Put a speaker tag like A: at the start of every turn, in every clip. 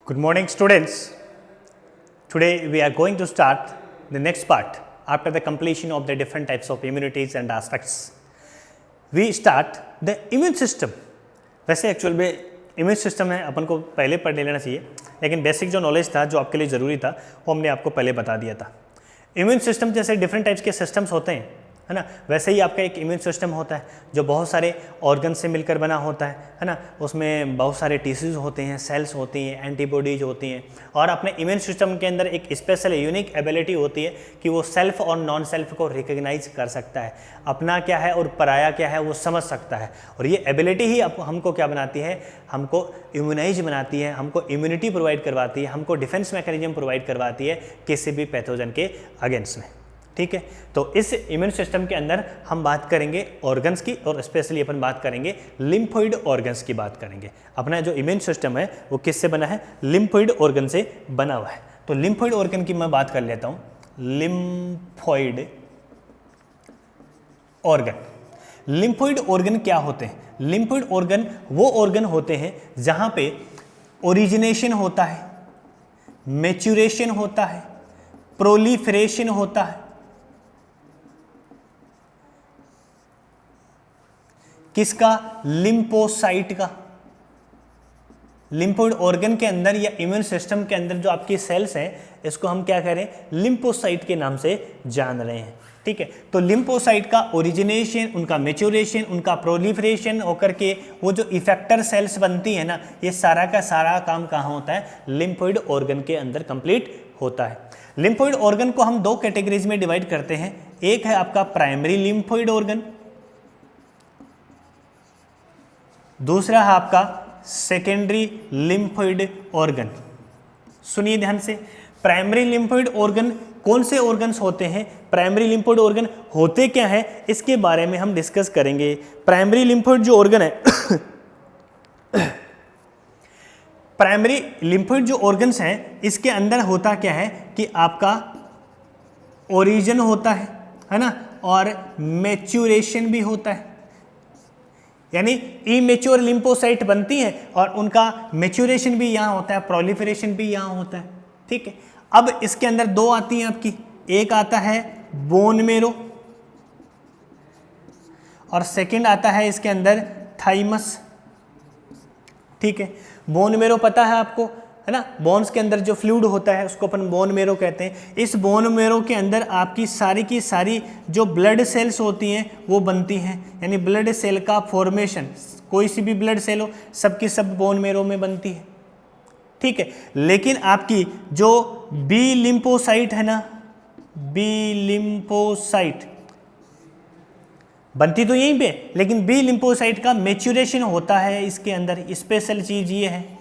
A: Good morning, students. Today we are going to start the next part after the completion of the different types of immunities and aspects. We start the immune system. वैसे actual में immune system है अपन को पहले पढ़ लेना चाहिए, लेकिन basic जो नॉलेज था जो आपके लिए ज़रूरी था वो हमने आपको पहले बता दिया था. इम्यून सिस्टम जैसे डिफरेंट टाइप्स के सिस्टम्स होते हैं, है ना, वैसे ही आपका एक इम्यून सिस्टम होता है जो बहुत सारे ऑर्गन से मिलकर बना होता है ना. उसमें बहुत सारे टिश्यूज़ होते हैं, सेल्स होती हैं, एंटीबॉडीज होती हैं, और अपने इम्यून सिस्टम के अंदर एक स्पेशल यूनिक एबिलिटी होती है कि वो सेल्फ और नॉन सेल्फ को रिकग्नाइज कर सकता है, अपना क्या है और पराया क्या है वो समझ सकता है. और ये एबिलिटी ही हमको क्या बनाती है, हमको इम्यूनाइज बनाती है, हमको इम्यूनिटी प्रोवाइड करवाती है, हमको डिफेंस मैकेनिज्म प्रोवाइड करवाती है किसी भी पैथोजन के अगेंस्ट में. ठीक है, तो इस इम्यून सिस्टम के अंदर हम बात करेंगे ऑर्गन्स की, और स्पेशली अपन बात करेंगे लिम्फोइड ऑर्गन्स की बात करेंगे. अपना जो इम्यून सिस्टम है वो किससे बना है, लिम्फोइड ऑर्गन से बना हुआ है. तो लिम्फोइड ऑर्गन की मैं बात कर लेता हूं. लिम्फोइड ऑर्गन, लिम्फोइड ऑर्गन क्या होते हैं? लिम्फोइड ऑर्गन वो ऑर्गन होते हैं जहां पे ओरिजिनेशन होता है, मैच्योरेशन होता है, प्रोलिफरेशन होता है. किसका? लिम्फोसाइट का. लिम्फोइड ऑर्गन के अंदर या इम्यून सिस्टम के अंदर जो आपकी सेल्स हैं इसको हम क्या कह रहे हैं, लिम्फोसाइट के नाम से जान रहे हैं. ठीक है, तो लिम्फोसाइट का ओरिजिनेशन, उनका मैच्योरेशन, उनका प्रोलिफरेशन होकर के वो जो इफेक्टर सेल्स बनती है ना, ये सारा का सारा काम कहाँ होता है, लिम्फोइड ऑर्गन के अंदर कंप्लीट होता है. लिम्फोइड ऑर्गन को हम दो कैटेगरीज में डिवाइड करते हैं. एक है आपका प्राइमरी लिम्फोइड ऑर्गन, दूसरा है आपका सेकेंडरी लिम्फोइड ऑर्गन. सुनिए ध्यान से, प्राइमरी लिम्फोइड ऑर्गन कौन से ऑर्गन्स होते हैं, प्राइमरी लिम्फोइड ऑर्गन होते क्या है, इसके बारे में हम डिस्कस करेंगे. प्राइमरी लिम्फोइड जो ऑर्गन है प्राइमरी लिम्फोइड जो ऑर्गन्स हैं इसके अंदर होता क्या है कि आपका ओरिजिन होता है ना, और मैच्योरेशन भी होता है. यानी इमेच्योर लिम्फोसाइट बनती है और उनका मैच्योरेशन भी यहाँ होता है, प्रोलिफरेशन भी यहाँ होता है. ठीक है, अब इसके अंदर दो आती हैं आपकी, एक आता है बोन मेरो और सेकंड आता है इसके अंदर थाइमस. ठीक है, बोन मेरो पता है आपको, है ना, बोन्स के अंदर जो फ्लूइड होता है उसको अपन बोन मेरो कहते हैं. इस बोन मेरो के अंदर आपकी सारी की सारी जो ब्लड सेल्स होती हैं वो बनती हैं. यानी ब्लड सेल का फॉर्मेशन, कोई सी भी ब्लड सेल हो सबकी सब बोन मेरो में बनती है. ठीक है, लेकिन आपकी जो बी लिम्फोसाइट है ना, बी लिम्फोसाइट बनती तो यहीं पे, लेकिन बी लिम्फोसाइट का मैच्योरेशन होता है इसके अंदर. स्पेशल चीज ये है,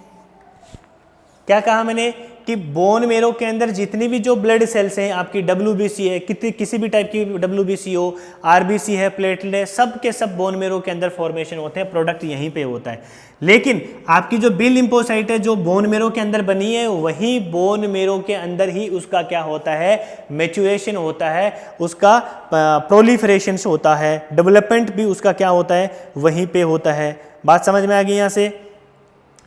A: क्या कहा मैंने कि बोन मेरो के अंदर जितनी भी जो ब्लड सेल्स हैं आपकी, WBC है, किसी भी टाइप की WBC हो, RBC है, प्लेटलेट है, सब के सब बोन मेरो के अंदर फॉर्मेशन होते हैं, प्रोडक्ट यहीं पे होता है. लेकिन आपकी जो बी लिम्फोसाइट है जो बोन मेरो के अंदर बनी है, वही बोन मेरो के अंदर ही उसका क्या होता है, मैच्योरेशन होता है, उसका प्रोलिफरेशन होता है, डेवलपमेंट भी उसका क्या होता है, वहीं पे होता है. बात समझ में आ गई यहाँ से?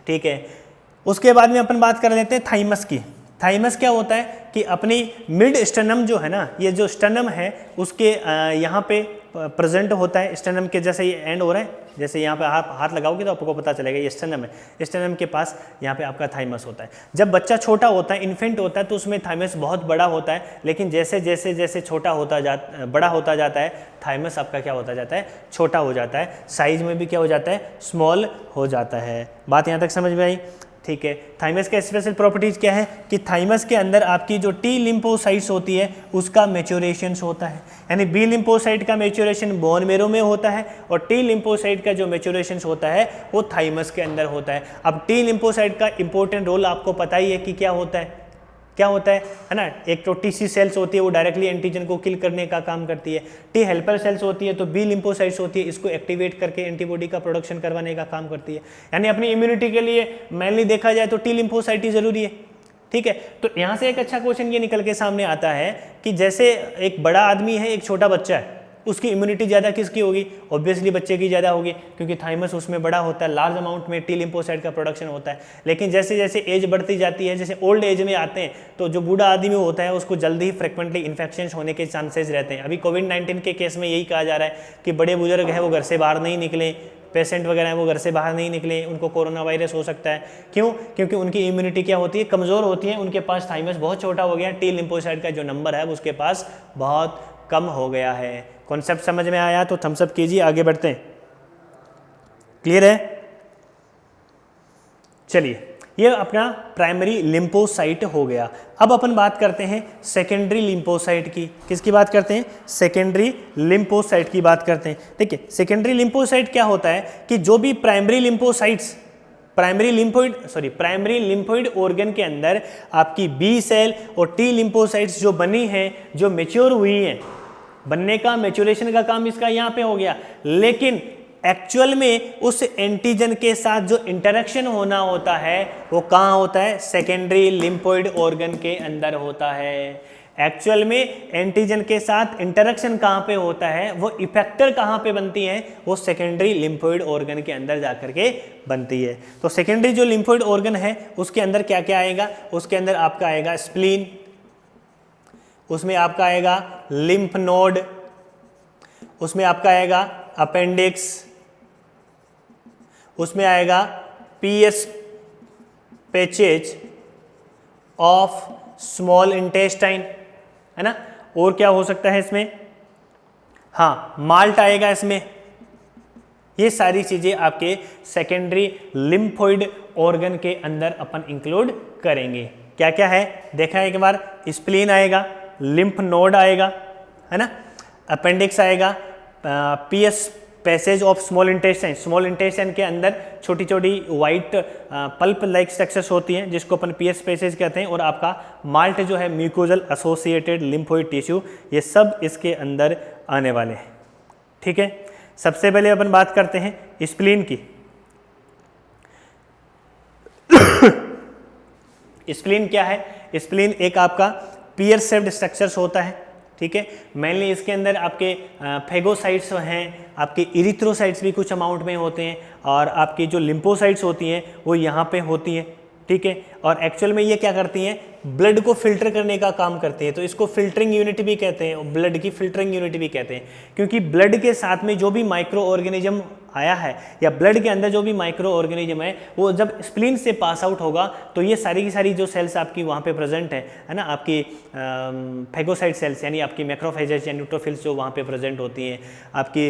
A: ठीक है, उसके बाद में अपन बात कर लेते हैं थाइमस की. थाइमस क्या होता है कि अपनी मिड स्टर्नम जो है ना, ये जो स्टर्नम है उसके यहाँ पे प्रेजेंट होता है. स्टर्नम के जैसे ये एंड हो रहा है, जैसे यहाँ पे हाथ लगाओगे तो आपको पता चलेगा ये स्टर्नम है. स्टर्नम के पास यहाँ पे आपका थाइमस होता है. जब बच्चा छोटा होता है, इन्फेंट होता है, तो उसमें थाइमस बहुत बड़ा होता है, लेकिन जैसे जैसे जैसे बड़ा होता जाता है, थाइमस आपका क्या होता जाता है, छोटा हो जाता है, साइज में भी क्या हो जाता है, स्मॉल हो जाता है. बात यहाँ तक समझ में आई? ठीक है, थाइमस का स्पेशल प्रॉपर्टीज क्या है कि थाइमस के अंदर आपकी जो टी लिम्फोसाइट्स होती है उसका मैच्योरेशन होता है. यानी बी लिम्फोसाइट का मैच्योरेशन बोन मेरो में होता है और टी लिम्फोसाइट का जो मैच्योरेशन होता है वो थाइमस के अंदर होता है. अब टी लिम्फोसाइट का इंपॉर्टेंट रोल आपको पता ही है कि क्या होता है, क्या होता है ना. एक तो टीसी सेल्स होती है, वो डायरेक्टली एंटीजन को किल करने का काम करती है. टी हेल्पर सेल्स होती है, तो बी लिम्फोसाइट्स होती है, इसको एक्टिवेट करके एंटीबॉडी का प्रोडक्शन करवाने का काम करती है. यानी अपनी इम्यूनिटी के लिए मेनली देखा जाए तो टी लिम्फोसाइट ही जरूरी है. ठीक है, तो यहाँ से एक अच्छा क्वेश्चन ये निकल के सामने आता है कि जैसे एक बड़ा आदमी है, एक छोटा बच्चा है, उसकी इम्यूनिटी ज़्यादा किसकी होगी? ऑब्वियसली बच्चे की ज़्यादा होगी, क्योंकि थाइमस उसमें बड़ा होता है, लार्ज अमाउंट में टी लिम्फोसाइट का प्रोडक्शन होता है। लेकिन जैसे जैसे एज बढ़ती जाती है, जैसे ओल्ड एज में आते हैं, तो जो बूढ़ा आदमी होता है उसको जल्दी ही फ्रिक्वेंटली इन्फेक्शन होने के चांसेस रहते हैं। अभी कोविड-19 के केस में यही कहा जा रहा है कि बड़े बुजुर्ग हैं वो घर से बाहर नहीं निकले, पेशेंट वगैरह हैं वो घर से बाहर नहीं निकले, उनको कोरोना वायरस हो सकता है। क्यों? क्योंकि उनकी इम्यूनिटी क्या होती है? कमज़ोर होती है, उनके पास थाइमस बहुत छोटा हो गया, टी लिम्फोसाइट का जो नंबर है उसके पास बहुत कम हो गया है। कॉन्सेप्ट समझ में आया तो थम्स अप कीजिए, आगे बढ़ते हैं। क्लियर है? चलिए, ये अपना प्राइमरी लिम्फोसाइट हो गया। अब अपन बात करते हैं सेकेंडरी लिम्फोसाइट की। किसकी बात करते हैं? सेकेंडरी लिम्फोसाइट की बात करते हैं। देखिए, सेकेंडरी लिम्फोसाइट क्या होता है कि जो भी primary lymphocytes, primary lymphoid organ के अंदर आपकी बी सेल और टी लिम्फोसाइट्स जो बनी हैं, जो मेच्योर हुई हैं, बनने का, मैच्योरेशन का काम इसका यहाँ पे हो गया, लेकिन एक्चुअल में उस एंटीजन के साथ जो इंटरेक्शन होना होता है वो कहाँ होता है? सेकेंडरी लिम्फोइड ऑर्गन के अंदर होता है। एक्चुअल में एंटीजन के साथ इंटरेक्शन कहाँ पे होता है, वो इफेक्टर कहाँ पे बनती है? वो सेकेंडरी लिम्फोइड ऑर्गन के अंदर जाकर के बनती है। तो सेकेंडरी जो लिम्फोइड ऑर्गन है उसके अंदर क्या क्या आएगा? उसके अंदर आपका आएगा स्प्लीन, उसमें आपका आएगा लिम्फ नोड, उसमें आपका आएगा अपेंडिक्स, उसमें आएगा PS patches of small intestine, है ना। और क्या हो सकता है इसमें? हाँ, माल्ट आएगा इसमें। ये सारी चीजें आपके सेकेंडरी लिम्फोइड ऑर्गन के अंदर अपन इंक्लूड करेंगे। क्या क्या है देखा है एक बार? स्प्लीन आएगा, लिम्फ नोड आएगा, है ना, अपेंडिक्स आएगा, PS passage of small intestine, small intestine के अंदर छोटी छोटी वाइट पल्प लाइक स्ट्रक्चर्स होती हैं जिसको अपन पीएस पैसेज कहते हैं, और आपका माल्ट जो है म्यूकोजल एसोसिएटेड लिम्फोइड टिश्यू, ये सब इसके अंदर आने वाले हैं। ठीक है, सबसे पहले अपन बात करते हैं स्प्लीन की। स्प्लीन क्या है? स्प्लीन एक आपका पियर शेप्ड स्ट्रक्चर्स होता है। ठीक है, मेनली इसके अंदर आपके फेगोसाइट्स हैं, आपके इरिथ्रोसाइट्स भी कुछ अमाउंट में होते हैं, और आपकी जो लिम्फोसाइट्स होती हैं वो यहाँ पे होती हैं। ठीक है, और एक्चुअल में ये क्या करती हैं? ब्लड को फिल्टर करने का काम करती है। तो इसको फिल्टरिंग यूनिट भी कहते हैं, ब्लड की फिल्टरिंग यूनिट भी कहते हैं, क्योंकि ब्लड के साथ में जो भी माइक्रो ऑर्गेनिज्म आया है या ब्लड के अंदर जो भी माइक्रो ऑर्गेनिज्म है वो जब स्प्लीन से पास आउट होगा तो ये सारी की सारी जो सेल्स आपकी वहाँ पे प्रेजेंट है ना, आपकी फेगोसाइट सेल्स यानी आपकी मैक्रोफेजेस या न्यूट्रोफिल्स जो वहाँ पे प्रेजेंट होती हैं, आपकी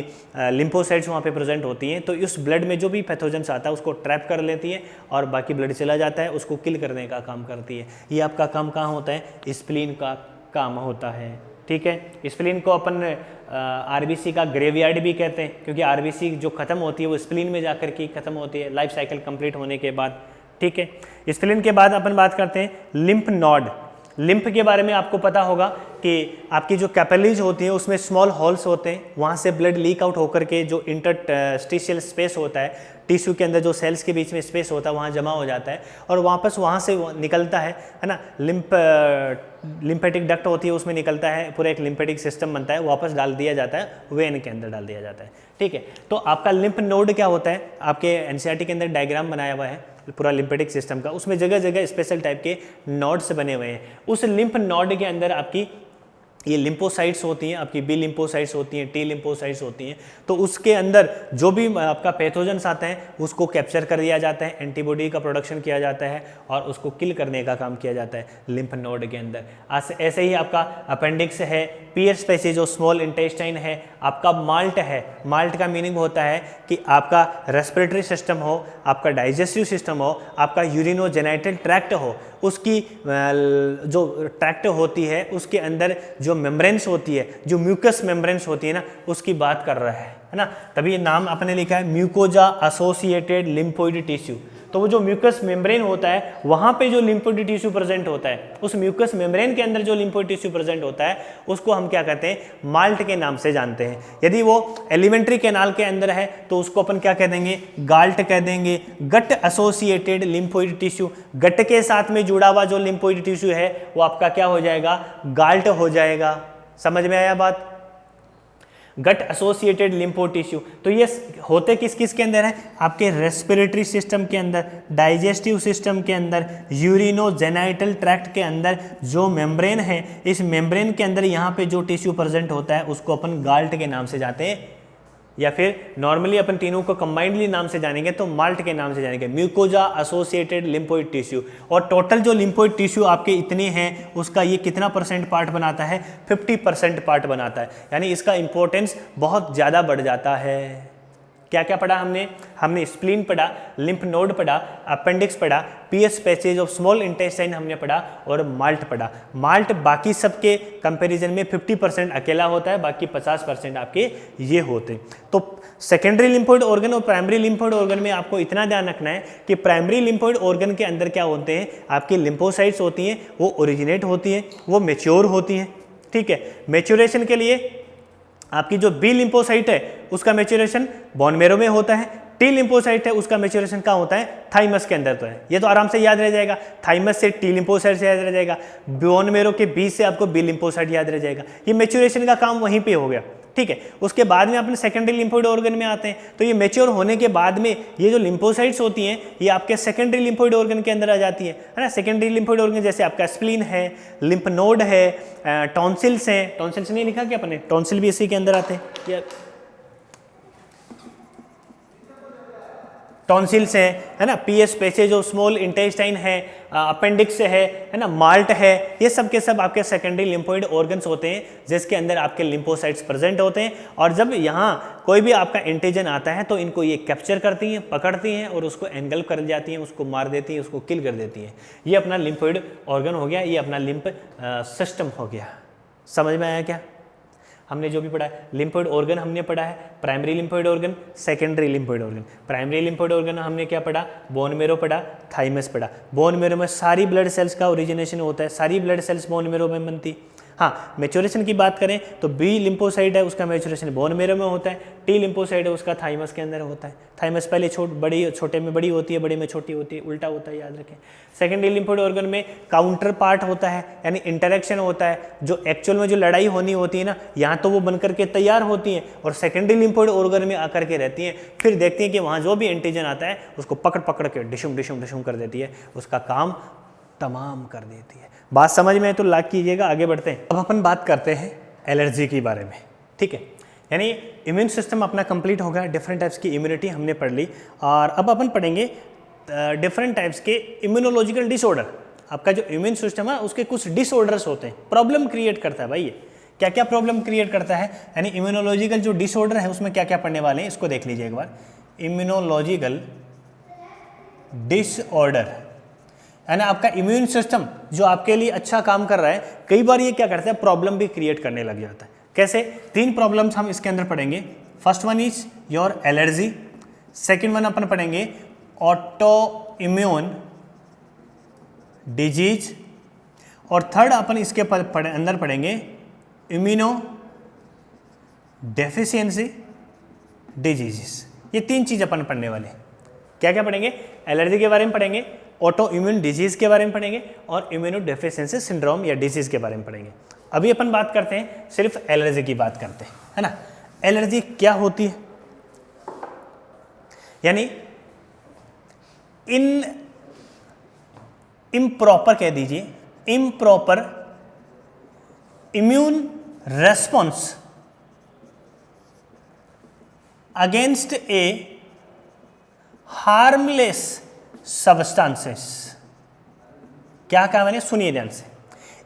A: लिम्फोसाइट्स वहाँ पे प्रेजेंट होती हैं, तो उस ब्लड में जो भी पैथोजेंस आता है उसको ट्रैप कर लेती है और बाकी ब्लड चला जाता है, उसको किल करने का काम करती है। ये आपका काम कहाँ होता है? स्प्लीन का काम होता है। ठीक है, स्प्लीन को अपन आरबीसी का ग्रेवयार्ड भी कहते हैं, क्योंकि आरबीसी जो खत्म होती है वो स्प्लीन में जाकर के खत्म होती है लाइफ साइकिल कंप्लीट होने के बाद। ठीक है, स्प्लीन के बाद अपन बात करते हैं लिम्फ नोड। लिम्फ के बारे में आपको पता होगा कि आपकी जो कैपिलरीज होती हैं उसमें स्मॉल होल्स होते हैं, वहाँ से ब्लड लीक आउट होकर के जो इंटरस्टिशियल स्पेस होता है, टिश्यू के अंदर जो सेल्स के बीच में स्पेस होता है वहाँ जमा हो जाता है और वापस वहाँ से निकलता है ना। लिम्फेटिक डक्ट होती है उसमें निकलता है, पूरा एक लिम्फेटिक सिस्टम बनता है, वापस डाल दिया जाता है वेन के अंदर डाल दिया जाता है। ठीक है, तो आपका लिम्फ नोड क्या होता है? आपके एनसीईआरटी के अंदर डायग्राम बनाया हुआ है पूरा लिम्फेटिक सिस्टम का, उसमें जगह जगह स्पेशल टाइप के नोड्स बने हुए हैं। उस लिम्फ नोड के अंदर आपकी ये लिम्फोसाइट्स होती हैं, आपकी बी लिम्फोसाइट्स होती हैं, टी लिम्फोसाइट्स होती हैं, तो उसके अंदर जो भी आपका पैथोजेंस आते हैं उसको कैप्चर कर दिया जाता है, एंटीबॉडी का प्रोडक्शन किया जाता है और उसको किल करने का काम किया जाता है लिम्फ नोड के अंदर। ऐसे ही आपका अपेंडिक्स है, पियर्स पैसेज जो स्मॉल इंटेस्टाइन है, आपका माल्ट है। माल्ट का मीनिंग होता है कि आपका रेस्पिरेटरी सिस्टम हो, आपका डाइजेस्टिव सिस्टम हो, आपका यूरिनोजेनिटल ट्रैक्ट हो, उसकी जो ट्रैक्ट होती है उसके अंदर जो मेम्ब्रेन्स होती है, जो म्यूकस मेम्ब्रेन्स होती है ना, उसकी बात कर रहा है ना। तभी नाम आपने लिखा है म्यूकोजा एसोसिएटेड लिम्फोइड टिश्यू। तो वो जो म्यूकस मेम्ब्रेन होता है वहाँ पे जो लिम्फोइड टिश्यू प्रेजेंट होता है, उस म्यूकस मेम्ब्रेन के अंदर जो लिम्फोइड टिश्यू प्रेजेंट होता है उसको हम क्या कहते हैं? माल्ट के नाम से जानते हैं। यदि वो एलिमेंट्री कैनाल के अंदर है तो उसको अपन क्या कह देंगे? गाल्ट कह देंगे। गट एसोसिएटेड लिम्फोइड टिश्यू, गट के साथ में जुड़ा हुआ जो लिम्फोइड टिश्यू है वो आपका क्या हो जाएगा? गाल्ट हो जाएगा। समझ में आया बात? गट एसोसिएटेड लिम्फो टिश्यू, तो ये होते किस किस के अंदर है, आपके रेस्पिरेटरी सिस्टम के अंदर, डाइजेस्टिव सिस्टम के अंदर, यूरिनोजेनाइटल ट्रैक्ट के अंदर जो मेम्ब्रेन है, इस मेम्ब्रेन के अंदर यहाँ पे जो टिश्यू प्रेजेंट होता है उसको अपन गाल्ट के नाम से जानते हैं, या फिर नॉर्मली अपन तीनों को कंबाइंडली नाम से जानेंगे तो माल्ट के नाम से जानेंगे, म्यूकोजा एसोसिएटेड लिम्फोइड टिश्यू। और टोटल जो लिम्फोइड टिश्यू आपके इतने हैं उसका ये कितना परसेंट पार्ट बनाता है, 50% पार्ट बनाता है, यानी इसका इंपॉर्टेंस बहुत ज़्यादा बढ़ जाता है। क्या क्या पढ़ा हमने स्प्लीन पढ़ा, लिम्फ नोड पढ़ा, अपेंडिक्स पढ़ा, PS passage of small intestine हमने पढ़ा और माल्ट पढ़ा। माल्ट बाकी सबके कंपैरिजन में 50% अकेला होता है, बाकी 50% आपके ये होते। तो सेकेंडरी लिम्फोइड ऑर्गन और प्राइमरी लिम्फोइड ऑर्गन में आपको इतना ध्यान रखना है कि प्राइमरी लिम्फोइड ऑर्गन के अंदर क्या होते हैं, आपकी लिम्फोसाइट्स होती हैं, वो ओरिजिनेट होती हैं, वो मेच्योर होती हैं। ठीक है, मेच्योरेशन के लिए आपकी जो बी लिम्फोसाइट है उसका मैच्योरेशन बोन मैरो में होता है, टी लिम्फोसाइट है उसका मैच्योरेशन कहाँ होता है, थाइमस के अंदर तो है, ये तो आराम से याद रह जाएगा, थाइमस से टी लिम्फोसाइट से याद रह जाएगा, बोन मैरो के बी से आपको बी लिम्फोसाइट याद रह जाएगा, ये मैच्योरेशन का काम वहीं पे हो गया। ठीक है, उसके बाद में अपने सेकेंडरी लिम्फोइड ऑर्गन में आते हैं, तो ये मैच्योर होने के बाद में ये जो लिम्फोसाइट्स होती हैं ये आपके सेकेंडरी लिम्फोइड ऑर्गन के अंदर आ जाती है ना। सेकेंडरी लिम्फोइड ऑर्गन जैसे आपका स्प्लीन है, लिम्फ नोड है, टॉन्सिल्स हैं, टॉन्सिल्स नहीं लिखा क्या अपने, टॉन्सिल भी इसी के अंदर आते हैं, टॉन्सिल्स है ना, PS passage of small intestine है, अपेंडिक्स है ना, माल्ट है, ये सब के सब आपके सेकेंडरी लिम्फोइड ऑर्गन्स होते हैं जिसके अंदर आपके लिम्फोसाइट्स प्रेजेंट होते हैं। और जब यहाँ कोई भी आपका एंटीजन आता है तो इनको ये कैप्चर करती हैं, पकड़ती हैं और उसको एंगल्फ कर जाती हैं, उसको मार देती हैं, उसको किल कर देती हैं। ये अपना लिम्फोइड ऑर्गन हो गया, ये अपना लिम्फ सिस्टम हो गया। समझ में आया क्या? हमने जो भी पढ़ा है, लिम्फोइड ऑर्गन हमने पढ़ा है, primary lymphoid organ, secondary lymphoid organ. Primary lymphoid organ हमने क्या पढ़ा, बोन मैरो पढ़ा, थाइमस पढ़ा। बोन मैरो में सारी ब्लड सेल्स का ओरिजिनेशन होता है, सारी ब्लड सेल्स बोन मैरो में बनती। हाँ, मैच्योरेशन की बात करें तो बी लिम्फोसाइट है उसका मैच्योरेशन बोन मैरो में होता है, टी लिम्फोसाइट है उसका थाइमस के अंदर होता है। थाइमस पहले छोटे में बड़ी होती है, बड़े में छोटी होती है, उल्टा होता है, याद रखें। सेकेंडरी लिम्फोइड ऑर्गन में काउंटर पार्ट होता है, यानी इंटरेक्शन होता है, जो एक्चुअल में जो लड़ाई होनी होती है ना, यहाँ तो वो बनकर के तैयार होती हैं और सेकेंडरी लिम्फोइड ऑर्गन में आकर के रहती हैं। फिर देखती हैं कि वहाँ जो भी एंटीजन आता है उसको पकड़ पकड़ के डिशुम डिशुम डिशुम कर देती है, उसका काम तमाम कर देती है। बात समझ में है तो लाइक कीजिएगा। आगे बढ़ते हैं, अब अपन बात करते हैं एलर्जी के बारे में। ठीक है, यानी इम्यून सिस्टम अपना कंप्लीट हो गया, डिफरेंट टाइप्स की इम्यूनिटी हमने पढ़ ली और अब अपन पढ़ेंगे डिफरेंट टाइप्स के इम्यूनोलॉजिकल डिसऑर्डर। आपका जो इम्यून सिस्टम है उसके कुछ डिसऑर्डर्स होते हैं, प्रॉब्लम क्रिएट करता है भाई। ये क्या क्या प्रॉब्लम क्रिएट करता है, यानी इम्यूनोलॉजिकल जो डिसऑर्डर है उसमें क्या क्या पढ़ने वाले हैं, इसको देख लीजिए एक बार। इम्यूनोलॉजिकल डिसऑर्डर यानी आपका इम्यून सिस्टम जो आपके लिए अच्छा काम कर रहा है, कई बार ये क्या करता है, प्रॉब्लम भी क्रिएट करने लग जाता है। कैसे? 3 प्रॉब्लम्स हम इसके अंदर पढ़ेंगे। First one is your allergy, second one अपन पढ़ेंगे ऑटो इम्यून डिजीज और थर्ड अपन इसके अंदर पढ़ेंगे इम्यूनो डेफिशिएंसी डिजीजेस। ये 3 चीज अपन पढ़ने वाले हैं। क्या क्या पढ़ेंगे? एलर्जी के बारे में पढ़ेंगे, ऑटो इम्यून डिजीज के बारे में पढ़ेंगे और इम्यूनो डेफिशिएंसी सिंड्रोम या डिजीज के बारे में पढ़ेंगे। अभी अपन बात करते हैं, सिर्फ एलर्जी की बात करते हैं, है ना। एलर्जी क्या होती है? यानी इम्प्रॉपर कह दीजिए, इम्प्रॉपर इम्यून रेस्पॉन्स अगेंस्ट ए हार्मलेस सब्सटेंसेस। क्या कहा मैंने? सुनिए ध्यान से।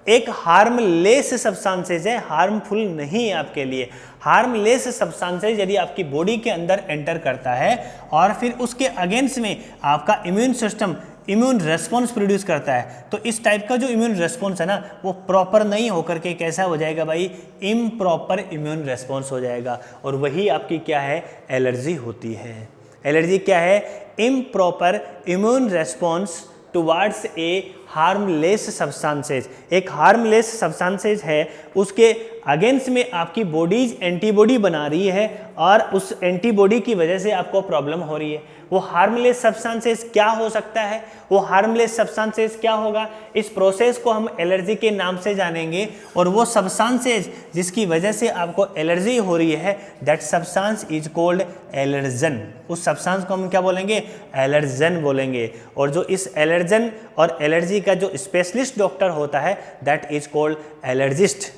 A: एक हार्मलेस सब्सटेंसेस है, हार्मफुल नहीं है आपके लिए। हार्मलेस सब्सटेंसेस यदि आपकी बॉडी के अंदर एंटर करता है और फिर उसके अगेंस्ट में आपका immune system immune response produce करता है, तो इस टाइप का जो इम्यून रेस्पॉन्स है ना, वो प्रॉपर नहीं होकर के कैसा हो जाएगा भाई? इम्प्रॉपर इम्यून रेस्पॉन्स हो जाएगा। और वही आपकी क्या है? एलर्जी होती है। एलर्जी क्या है? इम्प्रॉपर इम्यून रेस्पॉन्स टुवार्ड्स ए हार्मलेस सब्सटेंसेज। एक हार्मलेस सब्सटेंसेज है, उसके अगेंस्ट में आपकी बॉडीज एंटीबॉडी बना रही है और उस एंटीबॉडी की वजह से आपको प्रॉब्लम हो रही है। वो हार्मलेस सब्सटेंसेस क्या हो सकता है, वो हार्मलेस सब्सटेंसेस क्या होगा, इस प्रोसेस को हम एलर्जी के नाम से जानेंगे। और वो सब्सटेंसेस जिसकी वजह से आपको एलर्जी हो रही है, that substance is called allergen. उस सब्सटेंस को हम क्या बोलेंगे, एलर्जन बोलेंगे। और जो इस एलर्जन और एलर्जी का जो स्पेशलिस्ट डॉक्टर होता है, दैट इज कॉल्ड एलर्जिस्ट।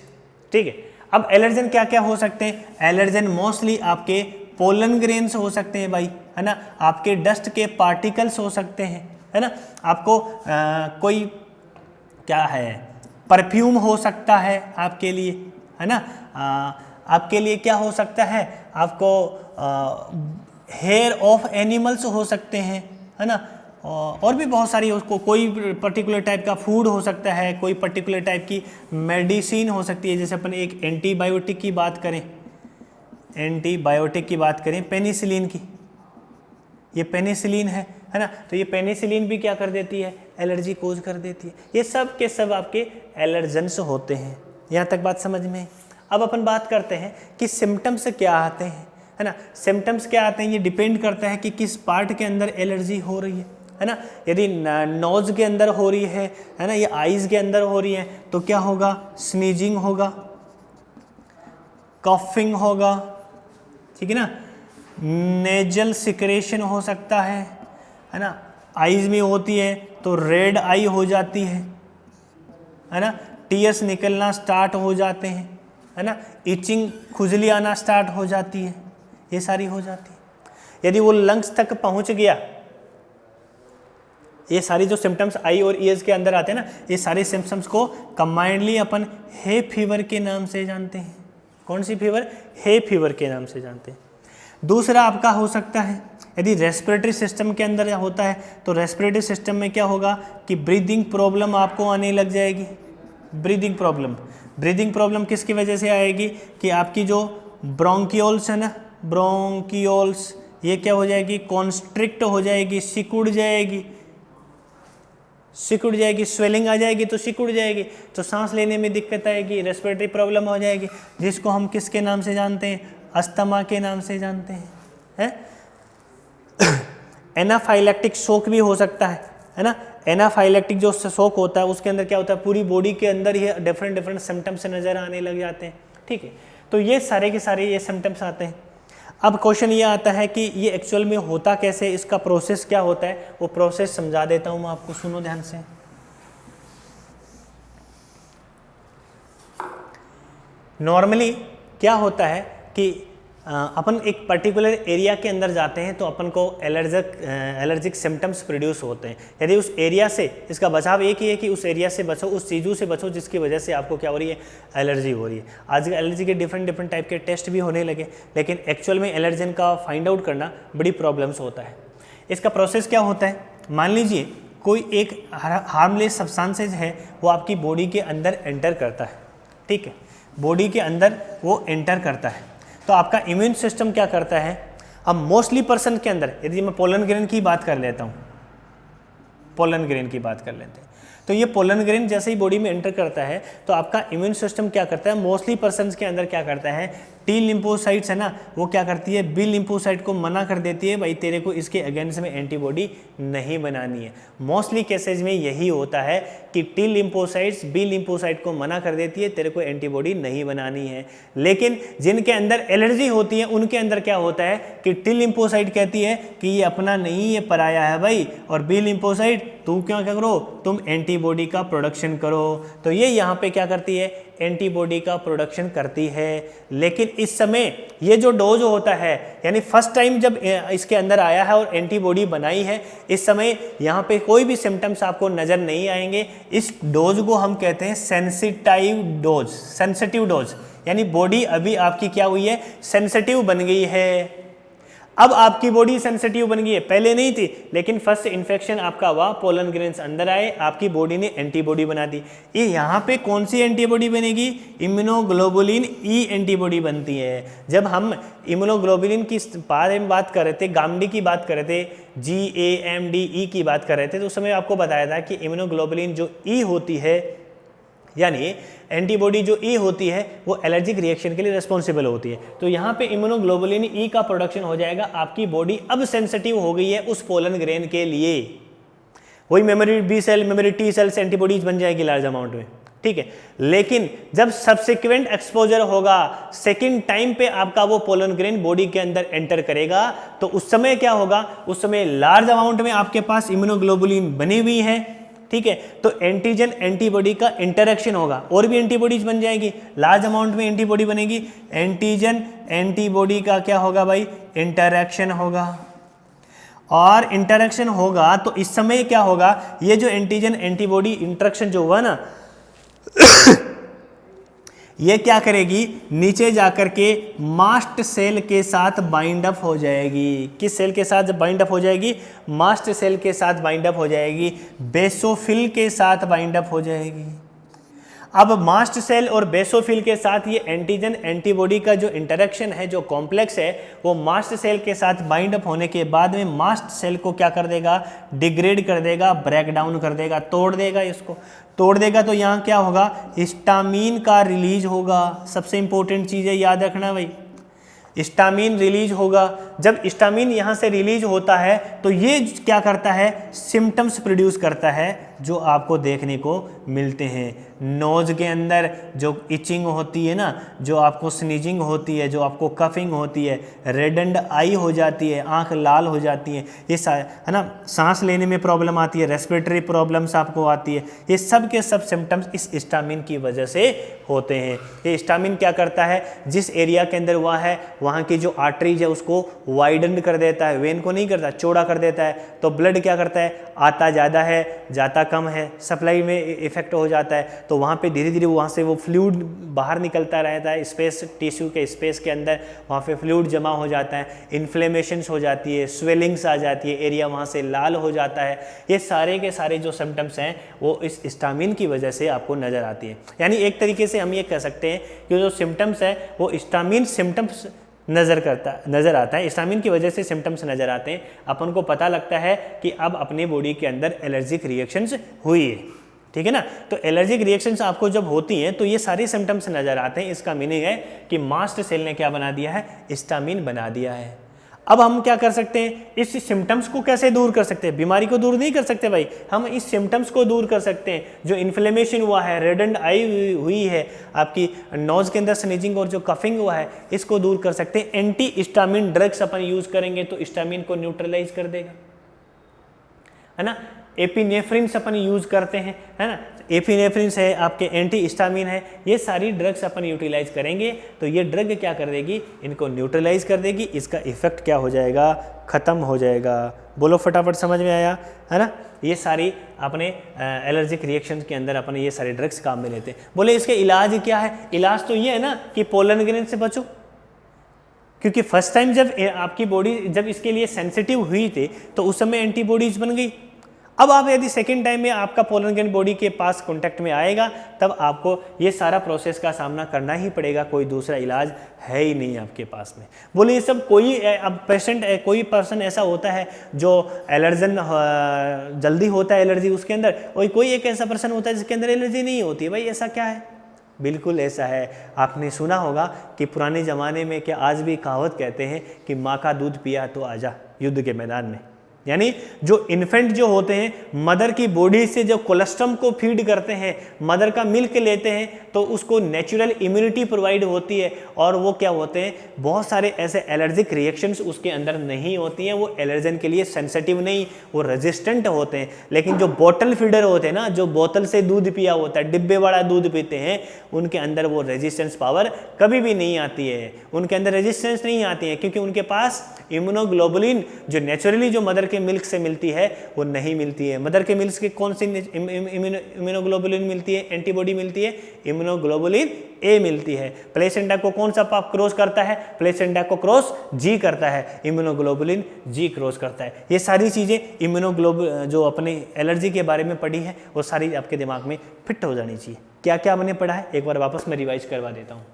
A: ठीक है, अब एलर्जन क्या क्या हो सकते हैं? एलर्जन मोस्टली आपके पोलन ग्रेन्स हो सकते हैं भाई, है ना, आपके डस्ट के पार्टिकल्स हो सकते हैं, है ना, आपको कोई क्या है परफ्यूम हो सकता है आपके लिए, है ना, आपके लिए क्या हो सकता है, आपको हेयर ऑफ एनिमल्स हो सकते हैं, है ना, और भी बहुत सारी, उसको कोई पर्टिकुलर टाइप का फूड हो सकता है, कोई पर्टिकुलर टाइप की मेडिसिन हो सकती है। जैसे अपन एक एंटीबायोटिक की बात करें, एंटीबायोटिक की बात करें पेनिसिलिन की, ये पेनिसिलिन है ना, तो ये पेनिसिलिन भी क्या कर देती है, एलर्जी कोज कर देती है। ये सब के सब आपके एलर्जेंस होते हैं। यहाँ तक बात समझ में? अब अपन बात करते हैं कि सिम्टम्स क्या आते हैं, है ना। सिम्टम्स क्या आते हैं, ये डिपेंड करता है कि किस पार्ट के अंदर एलर्जी हो रही है ना। यदि नोज के अंदर हो रही है ना, या आईज के अंदर हो रही है, तो क्या होगा, स्नीजिंग होगा, कॉफिंग होगा, ठीक है ना, नेजल सिक्रेशन हो सकता है ना। आईज में होती है तो रेड आई हो जाती है ना, टीयर्स निकलना स्टार्ट हो जाते हैं, है ना, इचिंग खुजली आना स्टार्ट हो जाती है, ये सारी हो जाती है। यदि वो लंग्स तक पहुंच गया, ये सारी जो सिम्टम्स आई और ईयर्स के अंदर आते हैं ना, ये सारे सिम्टम्स को कंबाइंडली अपन हे फीवर के नाम से जानते हैं। कौन सी फीवर? हे फीवर के नाम से जानते हैं। दूसरा आपका हो सकता है, यदि रेस्पिरेटरी सिस्टम के अंदर होता है, तो रेस्पिरेटरी सिस्टम में क्या होगा कि ब्रीदिंग प्रॉब्लम आपको आने लग जाएगी। ब्रीदिंग प्रॉब्लम किसकी वजह से आएगी कि आपकी जो ब्रोंकियोल्स है ना, ब्रोंकियोल्स, ये क्या हो जाएगी, कॉन्स्ट्रिक्ट हो जाएगी, सिकुड़ जाएगी, स्वेलिंग आ जाएगी तो सिकुड़ जाएगी, तो सांस लेने में दिक्कत आएगी, रेस्पिरेटरी प्रॉब्लम हो जाएगी, जिसको हम किसके नाम से जानते हैं, अस्थमा के नाम से जानते हैं। एनाफाइलेक्टिक शॉक भी हो सकता है ना। एनाफाइलेक्टिक जो शॉक होता है उसके अंदर क्या होता है, पूरी बॉडी के अंदर ही डिफरेंट सिम्टम्स नजर आने लग जाते हैं। ठीक है, तो ये सारे के सारे ये सिम्टम्स आते हैं। अब क्वेश्चन ये आता है कि ये एक्चुअल में होता कैसे, इसका प्रोसेस क्या होता है, वो प्रोसेस समझा देता हूँ मैं आपको, सुनो ध्यान से। नॉर्मली क्या होता है कि अपन एक पर्टिकुलर एरिया के अंदर जाते हैं तो अपन को एलर्जिक सिम्टम्स प्रोड्यूस होते हैं। यदि उस एरिया से, इसका बचाव एक ही है कि उस एरिया से बचो, उस चीज़ों से बचो जिसकी वजह से आपको क्या हो रही है, एलर्जी हो रही है। आजकल एलर्जी के डिफरेंट टाइप के टेस्ट भी होने लगे, लेकिन एक्चुअल में एलर्जन का फाइंड आउट करना बड़ी प्रॉब्लम्स होता है। इसका प्रोसेस क्या होता है, मान लीजिए कोई एक हार्मलेस सब्सटेंसेज है, वो आपकी बॉडी के अंदर एंटर करता है। ठीक है, बॉडी के अंदर वो एंटर करता है, तो आपका इम्यून सिस्टम क्या करता है। अब मोस्टली पर्सन के अंदर, यदि मैं पोलन ग्रेन की बात कर लेता हूँ, पोलन ग्रेन की बात कर लेते हैं, तो ये पोलन ग्रेन जैसे ही बॉडी में एंटर करता है तो आपका इम्यून सिस्टम क्या करता है, मोस्टली पर्सन्स के अंदर क्या करता है, टी लिम्फोसाइट्स है ना, वो क्या करती है, बी लिम्फोसाइट को मना कर देती है, भाई तेरे को इसके अगेंस्ट में एंटीबॉडी नहीं बनानी है। मोस्टली केसेज में यही होता है कि टी लिम्फोसाइट्स बी लिम्फोसाइट को मना कर देती है, तेरे को एंटीबॉडी नहीं बनानी है। लेकिन जिनके अंदर एलर्जी होती है उनके अंदर क्या होता है कि टी लिम्फोसाइट कहती है कि ये अपना नहीं, ये पराया है भाई, और बी लिम्फोसाइट तू क्या करो, तुम एंटीबॉडी का प्रोडक्शन करो। तो ये यहाँ पे क्या करती है, एंटीबॉडी का प्रोडक्शन करती है। लेकिन इस समय ये जो डोज होता है, यानी फर्स्ट टाइम जब इसके अंदर आया है और एंटीबॉडी बनाई है, इस समय यहाँ पे कोई भी सिम्टम्स आपको नज़र नहीं आएंगे। इस डोज को हम कहते हैं सेंसिटिव डोज, यानी बॉडी अभी आपकी क्या हुई है, सेंसिटिव बन गई है। अब आपकी बॉडी सेंसिटिव बन गई है, पहले नहीं थी, लेकिन फर्स्ट इन्फेक्शन आपका हुआ, पोलन ग्रेन्स अंदर आए, आपकी बॉडी ने एंटीबॉडी बना दी। ये यहाँ पे कौन सी एंटीबॉडी बनेगी, इम्यूनोग्लोबुलिन ई एंटीबॉडी बनती है। जब हम इम्यूनोग्लोबुलिन की बारे में बात कर रहे थे, गामडी की बात कर रहे थे, GAMDE की बात कर रहे थे, तो उस समय आपको बताया था कि इम्यूनोग्लोबुलिन जो ई होती है यानी एंटीबॉडी जो ई होती है वो एलर्जिक रिएक्शन के लिए रिस्पॉन्सिबल होती है। तो यहाँ पे इम्यूनोग्लोबुलिन ई का प्रोडक्शन हो जाएगा, आपकी बॉडी अब सेंसिटिव हो गई है उस पोलन ग्रेन के लिए। वही memory B cell, memory T cell से एंटीबॉडीज बन जाएगी लार्ज अमाउंट में, ठीक है। लेकिन जब सब्सिक्वेंट एक्सपोजर होगा, सेकेंड टाइम पे आपका वो पोलन ग्रेन बॉडी के अंदर एंटर करेगा, तो उस समय क्या होगा, उस समय लार्ज अमाउंट में आपके पास इम्यूनोग्लोबुलिन बनी हुई है, ठीक है। तो एंटीजन एंटीबॉडी का इंटरेक्शन होगा, और भी एंटीबॉडीज बन जाएगी, लार्ज अमाउंट में एंटीबॉडी बनेगी, एंटीजन एंटीबॉडी का क्या होगा भाई, इंटरेक्शन होगा। और इंटरेक्शन होगा तो इस समय क्या होगा, ये जो एंटीजन एंटीबॉडी इंटरेक्शन जो हुआ ना ये क्या करेगी, नीचे जाकर के मास्ट सेल के साथ बाइंड अप हो जाएगी। किस सेल के साथ बाइंड अप हो जाएगी, मास्ट सेल के साथ बाइंड अप हो जाएगी, बेसोफिल के साथ बाइंड अप हो जाएगी। अब मास्ट सेल और बेसोफिल के साथ ये एंटीजन एंटीबॉडी का जो इंटरेक्शन है, जो कॉम्प्लेक्स है, वो मास्ट सेल के साथ बाइंड अप होने के बाद में मास्ट सेल को क्या कर देगा, डिग्रेड कर देगा, ब्रेक डाउन कर देगा, तोड़ देगा। इसको तोड़ देगा तो यहाँ क्या होगा, हिस्टामीन का रिलीज होगा। सबसे इंपॉर्टेंट चीज़ है, याद रखना भाई, हिस्टामीन रिलीज होगा। जब हिस्टामीन यहाँ से रिलीज होता है तो ये क्या करता है, सिम्टम्स प्रोड्यूस करता है जो आपको देखने को मिलते हैं। नोज के अंदर जो इचिंग होती है ना, जो आपको स्नीजिंग होती है, जो आपको कफिंग होती है, रेडेंड आई हो जाती है, आंख लाल हो जाती है, ये है ना, सांस लेने में प्रॉब्लम आती है, रेस्पिरेटरी प्रॉब्लम्स आपको आती है, ये सब के सब सिम्टम्स इस हिस्टामीन की वजह से होते हैं। ये हिस्टामीन क्या करता है, जिस एरिया के अंदर हुआ है वहाँ की जो आर्टरीज है उसको वाइडन कर देता है, वेन को नहीं करता, चौड़ा कर देता है। तो ब्लड क्या करता है, आता ज़्यादा है, जाता कम है, सप्लाई में इफेक्ट हो जाता है। तो वहाँ पे धीरे धीरे वहाँ से वो फ्लूइड बाहर निकलता रहता है, स्पेस, टिश्यू के स्पेस के अंदर वहाँ पे फ्लूइड जमा हो जाता है, इन्फ्लेमेशंस हो जाती है, स्वेलिंग्स आ जाती है, एरिया वहाँ से लाल हो जाता है। ये सारे के सारे जो सिम्टम्स हैं वो इस हिस्टामीन की वजह से आपको नज़र आती है। यानी एक तरीके से हम ये कह सकते हैं कि जो सिम्टम्स है वो हिस्टामीन सिम्टम्स नज़र आता है, हिस्टामीन की वजह से सिम्टम्स नज़र आते हैं। अपन को पता लगता है कि अब अपने बॉडी के अंदर एलर्जिक रिएक्शंस हुई है, ठीक है ना। तो एलर्जिक रिएक्शंस आपको जब होती हैं तो ये सारे सिम्टम्स नज़र आते हैं। इसका मीनिंग है कि मास्ट सेल ने क्या बना दिया है, हिस्टामीन बना दिया है। अब हम क्या कर सकते हैं, इस सिम्टम्स को कैसे दूर कर सकते हैं, बीमारी को दूर नहीं कर सकते भाई, हम इस सिम्टम्स को दूर कर सकते हैं। जो इन्फ्लेमेशन हुआ है, रेडेंड आई हुई है, आपकी नोज के अंदर स्नीजिंग और जो कफिंग हुआ है, इसको दूर कर सकते हैं। एंटी हिस्टामिन ड्रग्स अपन यूज करेंगे तो हिस्टामिन को न्यूट्रलाइज कर देगा, है ना। एपिनेफ्रिन अपन यूज करते हैं, है ना, एपिनेफ्रिन है आपके एंटी हिस्टामिन है। ये सारी ड्रग्स अपन यूटिलाइज करेंगे तो ये ड्रग क्या कर देगी, इनको न्यूट्रलाइज कर देगी, इसका इफेक्ट क्या हो जाएगा, ख़त्म हो जाएगा। बोलो फटाफट, समझ में आया, है ना। ये सारी अपने एलर्जिक रिएक्शन के अंदर अपने ये सारे ड्रग्स काम में लेते हैं। बोले इसके इलाज क्या है, इलाज तो ये है ना कि पोलन ग्रेन से बचो, क्योंकि फर्स्ट टाइम जब आपकी बॉडी जब इसके लिए सेंसिटिव हुई थी तो उस समय एंटीबॉडीज बन गई। अब आप यदि सेकेंड टाइम में आपका पोलन ग्रेन बॉडी के पास कांटेक्ट में आएगा तब आपको ये सारा प्रोसेस का सामना करना ही पड़ेगा, कोई दूसरा इलाज है ही नहीं आपके पास में। बोले ये सब कोई अब पेशेंट कोई पर्सन ऐसा होता है जो एलर्जन जल्दी होता है एलर्जी उसके अंदर, और कोई एक ऐसा पर्सन होता है जिसके अंदर एलर्जी नहीं होती है। भाई ऐसा क्या है, बिल्कुल ऐसा है। आपने सुना होगा कि पुराने ज़माने में क्या आज भी कहावत कहते हैं कि माँ का दूध पिया तो आजा युद्ध के मैदान में। यानी जो इन्फेंट जो होते हैं मदर की बॉडी से जब कोलेस्ट्रम को फीड करते हैं, मदर का मिल्क लेते हैं तो उसको नेचुरल इम्यूनिटी प्रोवाइड होती है और वो क्या होते हैं, बहुत सारे ऐसे एलर्जिक रिएक्शंस उसके अंदर नहीं होती हैं, वो एलर्जन के लिए सेंसिटिव नहीं, वो रेजिस्टेंट होते हैं। लेकिन जो बोतल फीडर होते हैं ना, जो बोतल से दूध पिया होता है, डिब्बे वाला दूध पीते हैं, उनके अंदर वो रेजिस्टेंस पावर कभी भी नहीं आती है, उनके अंदर रेजिस्टेंस नहीं आती है, क्योंकि उनके पास इम्यूनोग्लोबुलिन जो नेचुरली जो मदर के मिल्क से मिलती है वो नहीं मिलती है। मदर के मिल्क के कौन सी इम्यूनोग्लोबुलिन मिलती है, एंटीबॉडी मिलती है, इम्यूनोग्लोबुलिन ए मिलती है। प्लेसेंटा को कौन सा पाप क्रॉस करता है, प्लेसेंटा को क्रॉस जी करता है, इम्यूनोग्लोबुलिन जी क्रॉस करता है। ये सारी चीज़ें जो अपने एलर्जी के बारे में पढ़ी है वो सारी आपके दिमाग में फिट हो जानी चाहिए। क्या क्या हमने पढ़ा है एक बार वापस मैं रिवाइज करवा देता हूँ।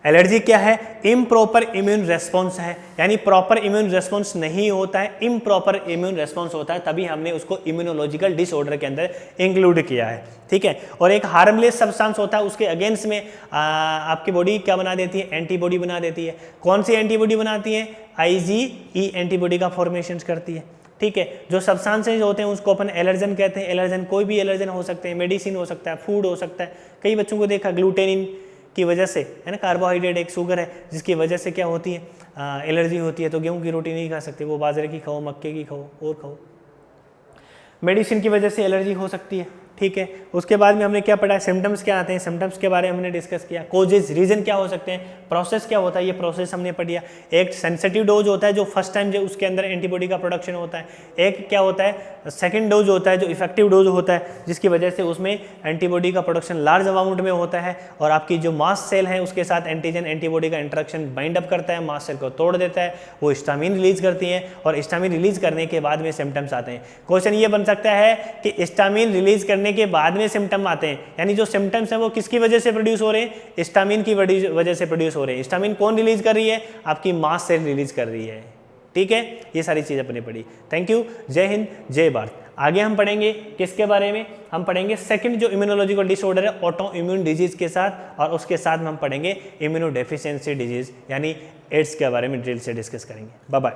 A: एलर्जी क्या है? इम्प्रॉपर इम्यून रेस्पॉन्स है, यानी प्रॉपर इम्यून रेस्पॉन्स नहीं होता है, इम्प्रॉपर इम्यून रेस्पॉन्स होता है, तभी हमने उसको इम्यूनोलॉजिकल डिसऑर्डर के अंदर इंक्लूड किया है, ठीक है। और एक हार्मलेस सब्सटेंस होता है, उसके अगेंस्ट में आपकी बॉडी क्या बना देती है? एंटीबॉडी बना देती है। कौन सी एंटीबॉडी बनाती है? IgE एंटीबॉडी का फॉर्मेशन करती है, ठीक है। जो सब्सटेंसेज होते हैं उसको अपन एलर्जन कहते हैं। एलर्जन कोई भी एलर्जन हो सकते हैं, मेडिसिन हो सकता है, फूड हो सकता है। कई बच्चों को देखा ग्लूटेनिन की वजह से, है ना, कार्बोहाइड्रेट एक शुगर है जिसकी वजह से क्या होती है? एलर्जी होती है। तो गेहूं की रोटी नहीं खा सकते, वो बाजरे की खाओ, मक्के की खाओ और खाओ। मेडिसिन की वजह से एलर्जी हो सकती है, ठीक है। उसके बाद में हमने क्या पढ़ा? सिम्टम्स क्या आते हैं, सिम्टम्स के बारे में हमने डिस्कस किया। कोजेज, रीजन क्या हो सकते हैं, प्रोसेस क्या होता है, ये प्रोसेस हमने पढ़ लिया। एक सेंसिटिव डोज होता है जो फर्स्ट टाइम जो उसके अंदर एंटीबॉडी का प्रोडक्शन होता है। एक क्या होता है? सेकंड डोज होता है जो इफेक्टिव डोज होता है, जिसकी वजह से उसमें एंटीबॉडी का प्रोडक्शन लार्ज अमाउंट में होता है और आपकी जो मास्ट सेल है उसके साथ एंटीजन एंटीबॉडी का इंटरेक्शन बाइंड अप करता है, मास्ट सेल को तोड़ देता है, वो हिस्टामिन रिलीज करती है और हिस्टामिन रिलीज करने के बाद में सिम्टम्स आते हैं। क्वेश्चन ये बन सकता है कि हिस्टामिन रिलीज करने के बाद में सिम्टम आते हैं, यानी जो सिम्टम्स हैं वो किसकी वजह से प्रोड्यूस हो रहे हैं? हिस्टामिन की वजह से प्रोड्यूस हो रहे हैं। हिस्टामिन कौन रिलीज कर रही है? आपकी मास्ट सेल रिलीज कर रही है, ठीक है। ये सारी चीज़ अपने पढ़ी। Thank you. जय हिंद, जय भारत। आगे हम पढ़ेंगे किसके बारे में? हम पढ़ेंगे सेकंड जो इम्यूनोलॉजिकल डिसऑर्डर है, ऑटो इम्यून डिजीज के साथ, और उसके साथ में हम पढ़ेंगे इम्यूनोडेफिशिएंसी डिजीज यानी एड्स के बारे में डिटेल से डिस्कस करेंगे। Bye bye.